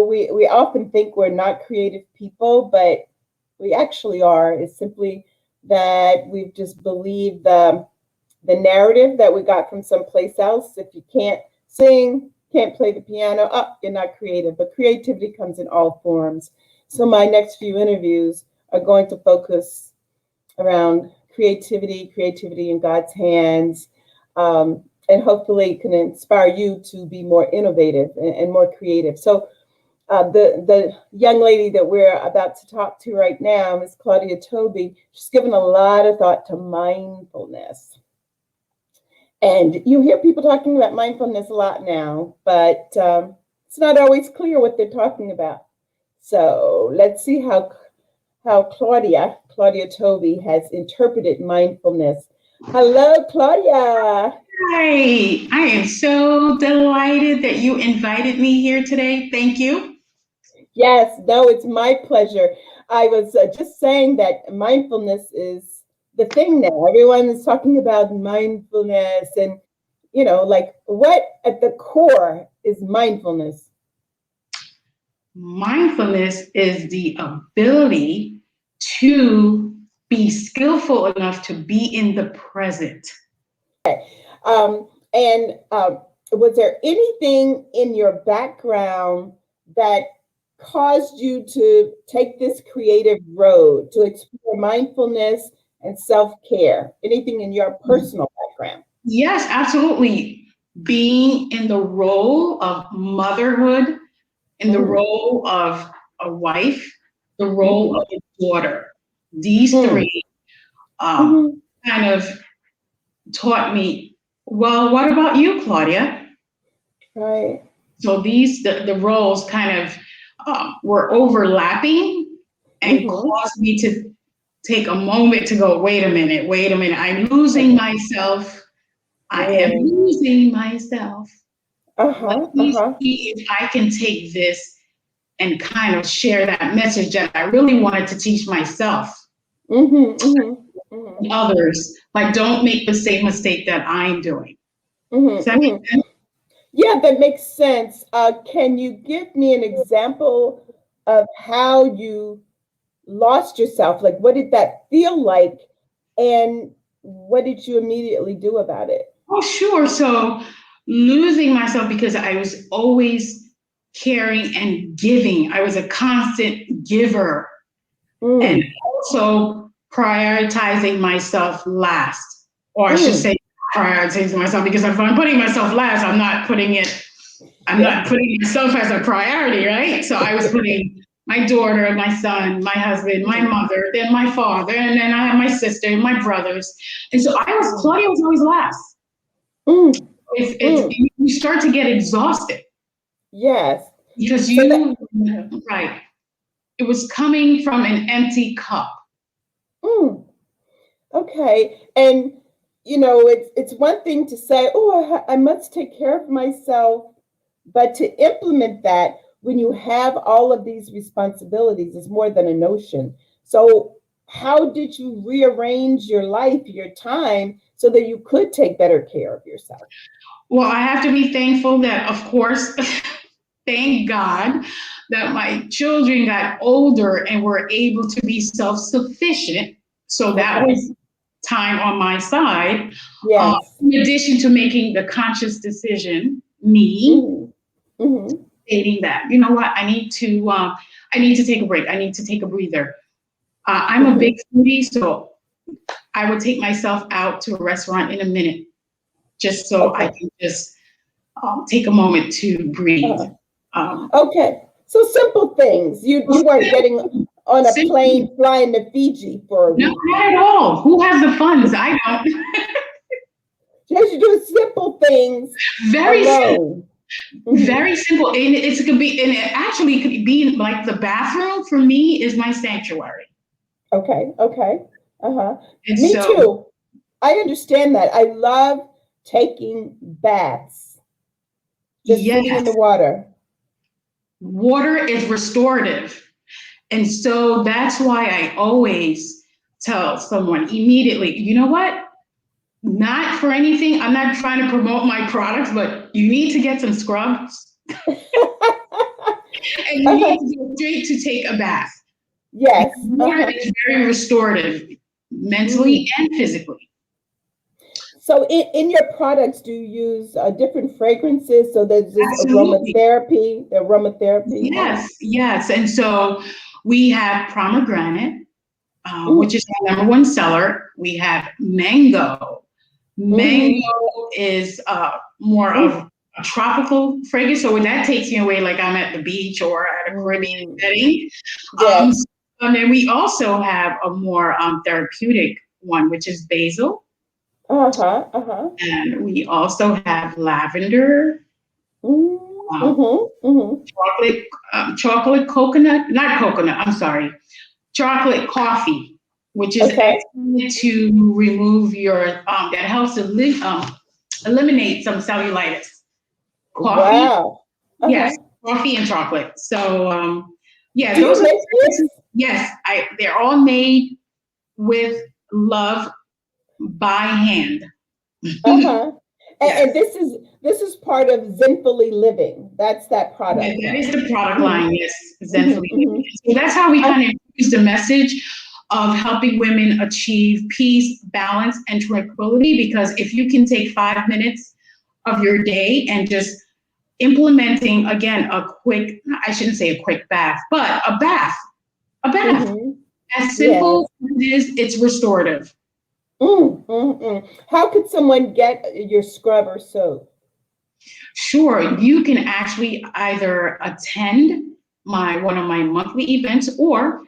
we often think we're not creative people, but we actually are. It's simply that we've just believed the narrative that we got from someplace else. If you can't sing, can't play the piano, oh, you're not creative. But creativity comes in all forms. So my next few interviews are going to focus around creativity in God's hands, and hopefully can inspire you to be more innovative and more creative. So the young lady that we're about to talk to right now, Miss Claudia Toby, she's given a lot of thought to mindfulness. And you hear people talking about mindfulness a lot now, but it's not always clear what they're talking about. So let's see how Claudia Toby has interpreted mindfulness. Hello, Claudia. Hi, I am so delighted that you invited me here today. Thank you. Yes, no, it's my pleasure. I was just saying that mindfulness is the thing now. Everyone is talking about mindfulness, and like what at the core is mindfulness? Mindfulness is the ability to be skillful enough to be in the present. And was there anything in your background that caused you to take this creative road to explore mindfulness and self-care? Anything in your personal background? Yes, absolutely. Being in the role of motherhood, in the Mm, role of a wife, the role mhm, of a daughter. These mm, three mhm. kind of taught me, well, what about you, Claudia? Right. So the roles kind of were overlapping and Mhm. caused me to take a moment to go, wait a minute, I'm losing myself. I am Mm. losing myself. Let Uh-huh. me Uh-huh. see if I can take this and kind of share that message that I really wanted to teach myself Mhm. Mhm. Mhm. and others. Like, don't make the same mistake that I'm doing. Does Mhm. that make Mhm. sense? Yeah, that makes sense. Can you give me an example of how you lost yourself? Like, what did that feel like? And what did you immediately do about it? Oh, sure. So losing myself because I was always caring and giving. I was a constant giver and Mm, also prioritizing myself last. Or I should mm, say prioritizing myself because if I'm putting myself last, I'm yeah. not putting myself as a priority, right? So I was putting my daughter, my son, my husband, my Mm, mother, then my father, and then I have my sister and my brothers. And so mm, Claudia was always last. mm, It's mm. you start to get exhausted Yes. because So that, you right. It was coming from an empty cup. mm, okay. And it's one thing to say, "Oh, I must take care of myself," but to implement that when you have all of these responsibilities is more than a notion. So, how did you rearrange your life, your time, so that you could take better care of yourself? Well, I have to be thankful that, of course, thank God that my children got older and were able to be self-sufficient. So that Okay. was time on my side. Yes. In addition to making the conscious decision, me Mm-hmm. Mm-hmm. stating that, you know what, I need to take a break. I need to take a breather. I'm a big Mm-hmm. foodie, so I would take myself out to a restaurant in a minute just so I Okay. can just take a moment to breathe. Uh-huh. Um, Okay. So simple things. You weren't getting on a Simply, plane flying to Fiji for a no, week. not at all. Who has the funds? I don't. Just you do simple things Very simple. alone. Mm-hmm. Very simple. And it could be, and it actually could be like the bathroom for me is my sanctuary. Okay. Okay. Uh-huh. And Me so, too. I understand that. I love taking baths, just sitting in yes, the water. water is restorative. And so that's why I always tell someone immediately, you know what? Not for anything. I'm not trying to promote my products, but you need to get some scrubs. And you need to go straight to take a bath. Yes. Water is very restorative, mentally and physically. So in your products, do you use different fragrances? So there's this Absolutely. aromatherapy. Yes. And so we have pomegranate, which Mm, is our number one seller. We have mango. mm-hmm, Mango is more mm, of a tropical fragrance. So that takes me away like I'm at the beach or at a Caribbean mm. setting. Yes. And then we also have a more therapeutic one, which is basil. Uh-huh. Uh-huh. And we also have lavender, um, Mm-hmm. chocolate coconut, not coconut, I'm sorry, chocolate coffee, which is Okay. excellent to remove your, that helps to eliminate some cellulitis. Coffee, Wow. yes, Uh-huh. coffee and chocolate. So, yeah, Do you those are make the this? yes, they're all made with love by hand. Uh-huh. And Yes. this is part of Zenfully Living. That's that Yeah, product that is line. the product Mm-hmm, line, yes, mm-hmm, Zenfully. mm-hmm. So that's how we Uh, kind of use the message of helping women achieve peace, balance, and tranquility. Because if you can take 5 minutes of your day and just implementing again a quick, I shouldn't say a quick bath, but a bath. mm-hmm. As Yes. simple as it is, it's restorative. How could someone get your scrub or soap? Sure, you can actually either attend my one of my monthly events, or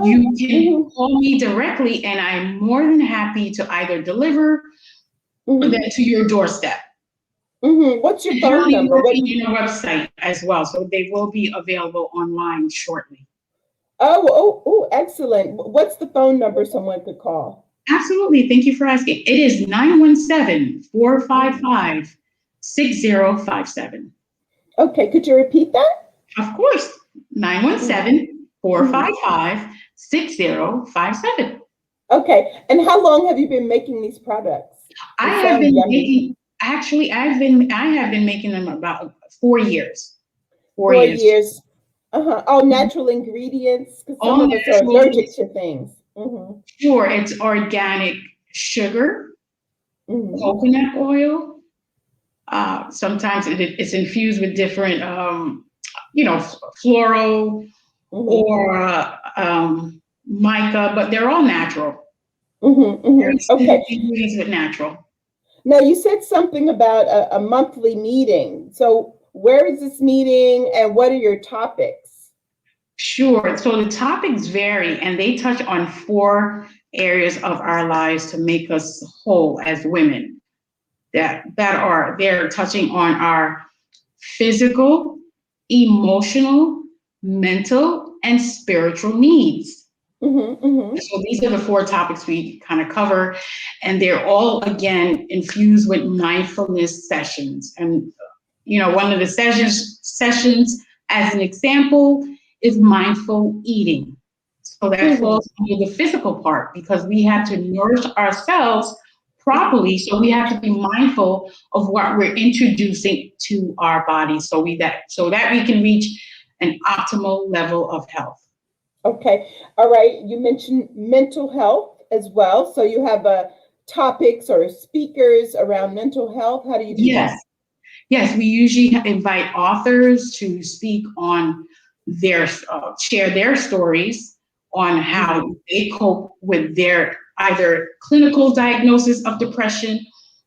you Oh, can call me directly, and I'm more than happy to either deliver mm-hmm, that to your doorstep. What's your And phone currently number? What? working on a website as well, so they will be available online shortly. Excellent. What's the phone number someone could call? Absolutely, thank you for asking. It is 917 455 Mhm. 6057. Okay, could you repeat that? Of course, nine one Mm-hmm. seven four Mm-hmm. five five 6057. Okay, and how long have you been making these products? I They have sound been yummy. making, actually, I have been making them about 4 years. Four Four years. years. All natural ingredients, because some All of us are natural. allergic to things. Mm-hmm. Sure, it's organic sugar, Mm-hmm. coconut oil. Sometimes it's infused with different, floral Mm-hmm. or mica, but they're all natural. Mm-hmm. They're Mm-hmm. Okay. extended ingredients with natural. Now you said something about a monthly meeting. So where is this meeting and what are your topics? Sure. So the topics vary, and they touch on four areas of our lives to make us whole as women. They're touching on our physical, emotional, mental, and spiritual needs. Mm-hmm. Mm-hmm. So these are the four topics we kind of cover, and they're all again infused with mindfulness sessions. And one of the sessions, as an example, is mindful eating. So that Mm-hmm. falls under the physical part because we have to nourish ourselves properly. So we have to be mindful of what we're introducing to our body, so that we can reach an optimal level of health. Okay. All right. You mentioned mental health as well. So you have topics or speakers around mental health. How do you do Yes, that? yes, we usually invite authors to speak on share their stories on how Mm-hmm. they cope with their either clinical diagnosis of depression,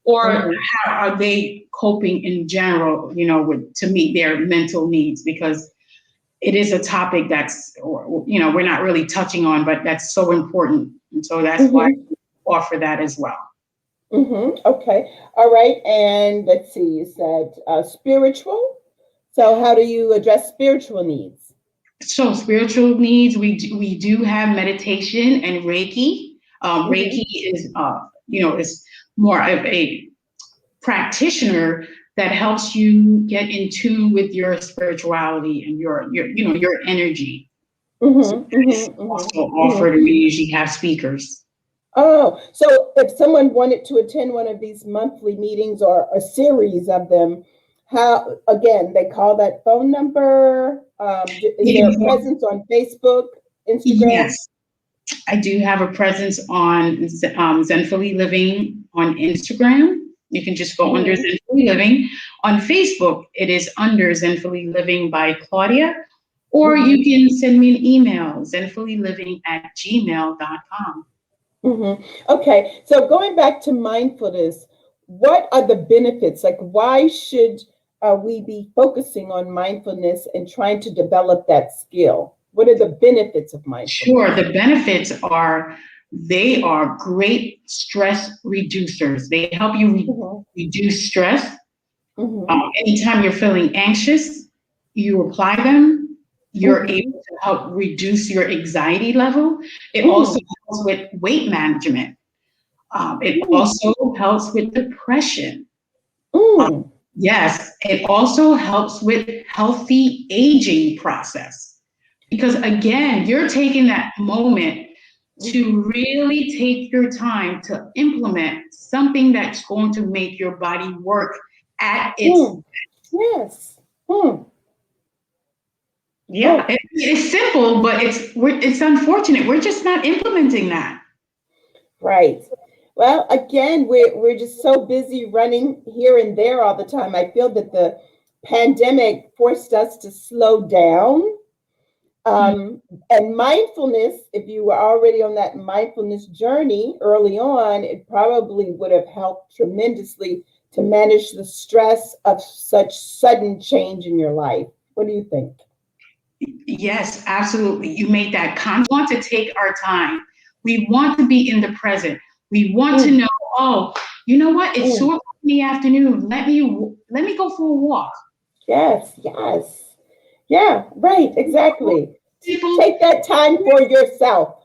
or Mm-hmm. how are they coping in general, to meet their mental needs, because it is a topic that's, we're not really touching on, but that's so important. And so that's why Mm-hmm. we offer that as well. Mm-hmm. Okay. All right. And let's see, you said spiritual. So how do you address spiritual needs? So spiritual needs, we do have meditation and Reiki. Reiki Mm-hmm. is more of a practitioner that helps you get in tune with your spirituality and your energy. So Mm-hmm. that is Mm-hmm. also Mm-hmm. offered, Mm-hmm. and we usually have speakers. Oh, so if someone wanted to attend one of these monthly meetings or a series of them, how, again, they call that phone number? Is there a presence on Facebook, Instagram? Yes, I do have a presence on Zenfully Living on Instagram. You can just go under Mm-hmm. Zenfully Living. On Facebook, it is under Zenfully Living by Claudia. Or you Mm-hmm. can send me an email, zenfullyliving@gmail.com. Mm-hmm. Okay, so going back to mindfulness, what are the benefits? Like, why should we be focusing on mindfulness and trying to develop that skill? What are the benefits of Sure, mindfulness? the benefits are they are great stress reducers. They help you Mm-hmm. reduce stress. Mm-hmm. Anytime you're feeling anxious, you apply them. You're able Mm-hmm. to help reduce your anxiety level. It also Mm-hmm. helps with weight management. It Mm-hmm. also helps with depression. Um, Mm. yes, it also helps with healthy aging process. Because again, you're taking that moment to Mm-hmm. really take your time to implement something that's going to make your body work at its. Mm. Yes. Mm. Yeah, Oh, it's simple, but it's unfortunate. We're just not implementing that. right. Well, again, we're just so busy running here and there all the time. I feel that the pandemic forced us to slow down. And mindfulness, if you were already on that mindfulness journey early on, it probably would have helped tremendously to manage the stress of such sudden change in your life. What do you think? Yes, absolutely. You make that conscious. We want to take our time. We want to be in the present. We want to Mm, know, oh, you know what? It's mm. 2 o'clock in the afternoon. Let me go for a walk. Yes, yes. Yeah, right, exactly. People Take that time for yourself.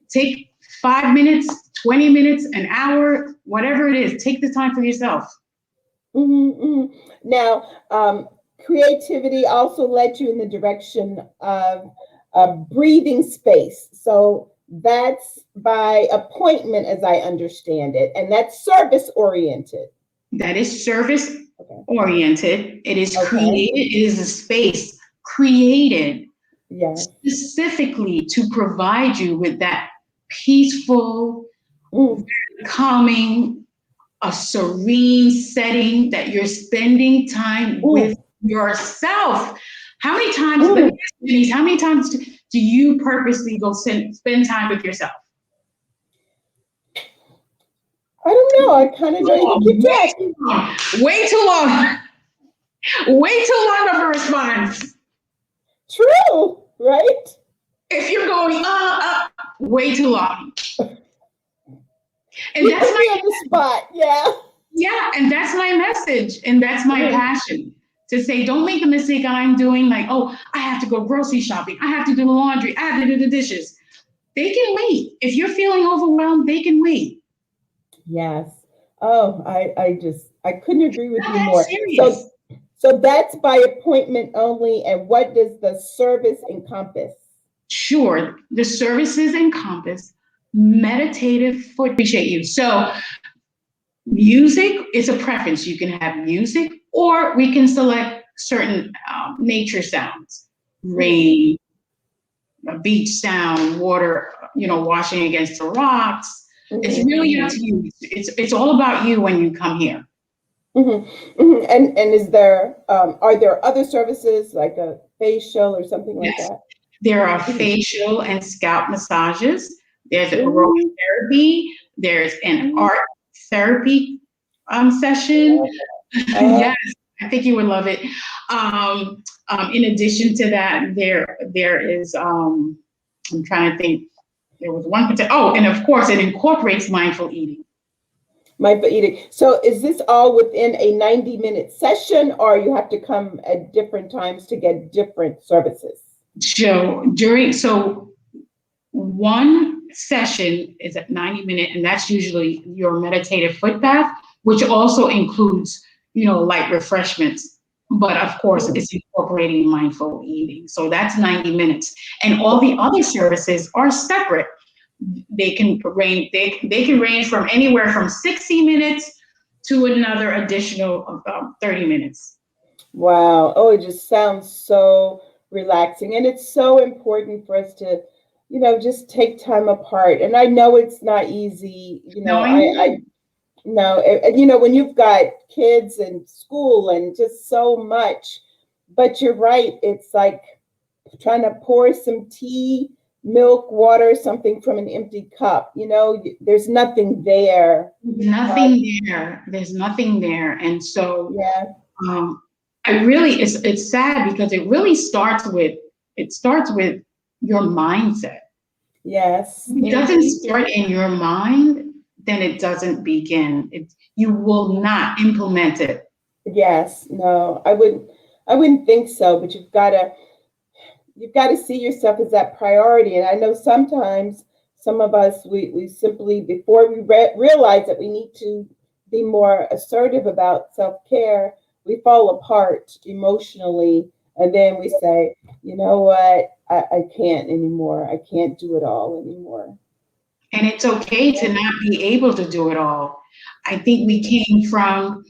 take 5 minutes, 20 minutes, an hour, whatever it is. Take the time for yourself. Mhm, mhm. Now, creativity also led you in the direction of breathing space. So that's by appointment, as I understand it, and that's service oriented. That is service Okay. oriented. It is Okay. created. It is a space created Yes. specifically to provide you with that peaceful, Mm, calming, a serene setting that you're spending time with mm, yourself. How many times, let me mm. ask you, Denise, how many times do you purposely go spend time with yourself? I don't know. I kind of don't even keep Way track. too long. Way too long. Way too long of a response. True, right? If you're going, way too long. And You that's put me my, on the spot. Yeah. yeah, and that's my message. And that's my Mm, passion to say, don't make the mistake I'm doing. Like, oh, I have to go grocery shopping. I have to do the laundry. I have to do the dishes. They can wait. If you're feeling overwhelmed, they can wait. yes. Oh, I couldn't agree with Not you that more. serious. So that's by appointment only. And what does the service encompass? Sure, the services encompass meditative foot. Appreciate you. So music is a preference. You can have music, or we can select certain nature sounds, Mm-hmm. rain, a beach sound, water, washing against the rocks. It's really up Mm-hmm. to you. It's all about you when you come here. Mm-hmm. Mm-hmm. And is there are there other services like a facial or something like Yes, that? there are Mm-hmm. facial and scalp massages. There's Ooh, aromatherapy. There's an mm, art therapy I session. love Yes, I think you would love it. In addition to that, there is I'm trying to think. There was one particular. Oh, and of course, it incorporates mindful eating. mindful eating. So is this all within a 90-minute session, or you have to come at different times to get different services? So one session is at 90 minutes, and that's usually your meditative foot bath, which also includes, light refreshments. But of course, Mm, it's incorporating mindful eating. So that's 90 minutes. And all the okay. other services are separate. They can range from anywhere from 60 minutes to another additional 30 minutes. Wow. Oh, it just sounds so relaxing. And it's so important for us to, just take time apart. And I know it's not easy. No, I I know. know, when you've got kids and school and just so much, but you're right. It's like trying to pour some tea, milk, water, something from an empty cup. There's nothing there. There's Uh, nothing there. There's nothing there. And so yeah. um, I really, it's sad because it starts with your mindset. Yes. If it doesn't start in your mind, then it doesn't begin. You will not implement it. Yes, no, I wouldn't think so, but you've got to see yourself as that priority. And I know sometimes some of us, we simply, before we realize that we need to be more assertive about self-care, we fall apart emotionally. And then we say, you know what, I can't anymore. I can't do it all anymore. And it's okay to not be able to do it all. I think we came from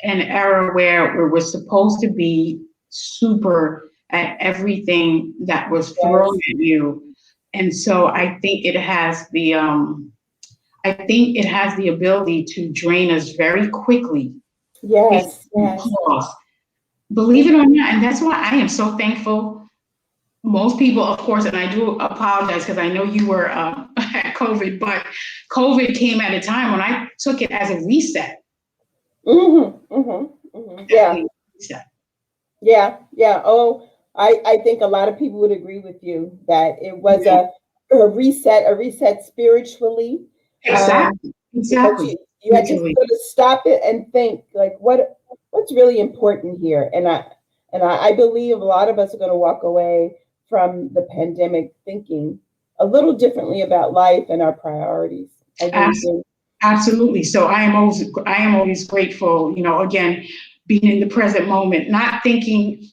an era where we were supposed to be super at everything that was thrown Yes, at you. And so I think it has the ability to drain us very quickly. yes, yes. Pause. Believe it or not, and that's why I am so thankful. Most people, of course, and I do apologize because I know you were at COVID, but COVID came at a time when I took it as a reset. As Yeah. a reset. Yeah, yeah. Oh, I think a lot of people would agree with you that it was Yeah, a reset spiritually, um, exactly, because exactly. you had to Literally, sort of stop it and think like what's really important here. And I believe a lot of us are going to walk away from the pandemic thinking a little differently about life and our priorities. I really Abs- do. absolutely. So I am always grateful. Again, being in the present moment, not thinking.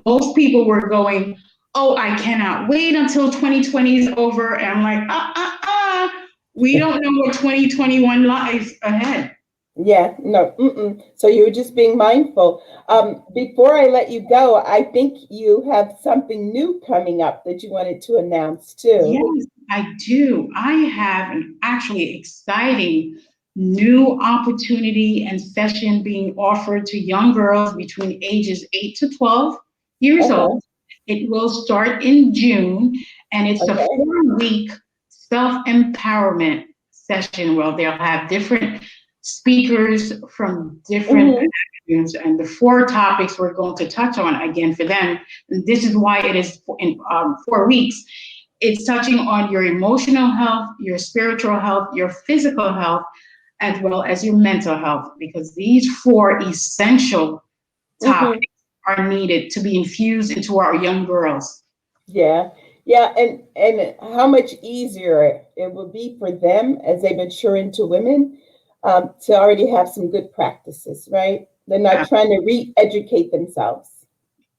Most people were going, "Oh, I cannot wait until 2020 is over," and I'm like, we don't know what 2021 lies ahead. Yeah, no. Mm-mm. So you were just being mindful. Before I let you go, I think you have something new coming up that you wanted to announce too. Yes, I do. I have an actually exciting new opportunity and session being offered to young girls between ages 8 to 12 years Okay. old. It will start in June, and it's a Okay. 4-week self empowerment session where they'll have different speakers from different Hmm. backgrounds. And the 4 topics we're going to touch on again for them. This is why it is in 4 weeks. It's touching on your emotional health, your spiritual health, your physical health, as well as your mental health, because these 4 essential Hmm. topics are needed to be infused into our young girls. Yeah. Yeah. And how much easier it will be for them as they mature into women, to already have some good practices, right? They're not trying to re-educate themselves.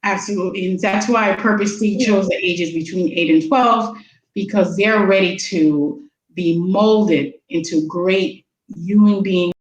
Absolutely. And that's why I purposely chose the ages between 8 and 12, because they're ready to be molded into great human beings